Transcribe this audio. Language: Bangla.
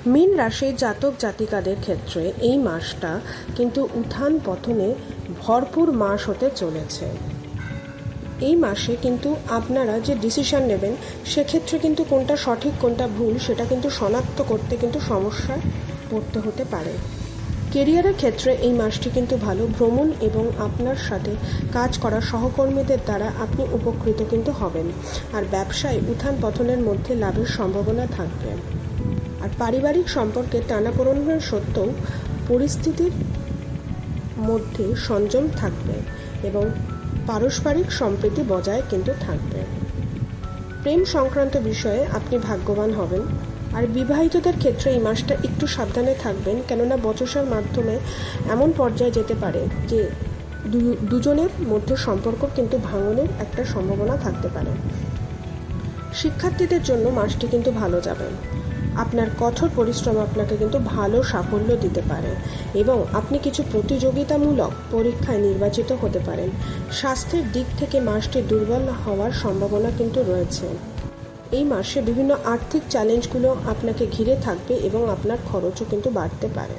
মীন রাশির জাতক জাতিকাদের ক্ষেত্রে এই মাসটা কিন্তু উত্থান পতনে ভরপুর মাস হতে চলেছে। এই মাসে কিন্তু আপনারা যে ডিসিশন নেবেন সেক্ষেত্রে কিন্তু কোনটা সঠিক কোনটা ভুল সেটা কিন্তু শনাক্ত করতে কিন্তু সমস্যায় পড়তে হতে পারে। কেরিয়ারের ক্ষেত্রে এই মাসটি কিন্তু ভালো। ভ্রমণ এবং আপনার সাথে কাজ করা সহকর্মীদের দ্বারা আপনি উপকৃত কিন্তু হবেন। আর ব্যবসায় উত্থান পতনের মধ্যে লাভের সম্ভাবনা থাকবে। আর পারিবারিক সম্পর্কে টানাপোড়েনের সত্ত্বেও পরিস্থিতির মধ্যে সংযম থাকবে এবং পারস্পরিক সম্প্রীতি বজায় কিন্তু থাকবে। প্রেম সংক্রান্ত বিষয়ে আপনি ভাগ্যবান হবেন। আর বিবাহিতদের ক্ষেত্রে এই মাসটা একটু সাবধানে থাকবেন, কেননা বচসার মাধ্যমে এমন পর্যায়ে যেতে পারে যে দুজনের মধ্যে সম্পর্ক কিন্তু ভাঙনের একটা সম্ভাবনা থাকতে পারে। শিক্ষার্থীদের জন্য মাসটি কিন্তু ভালো যাবে। আপনার কঠোর পরিশ্রম আপনাকে কিন্তু ভালো সাফল্য দিতে পারে এবং আপনি কিছু প্রতিযোগিতামূলক পরীক্ষায় নির্বাচিত হতে পারেন। স্বাস্থ্যের দিক থেকে মাসটি দুর্বল হওয়ার সম্ভাবনা কিন্তু রয়েছে। এই মাসে বিভিন্ন আর্থিক চ্যালেঞ্জগুলো আপনাকে ঘিরে থাকবে এবং আপনার খরচও কিন্তু বাড়তে পারে।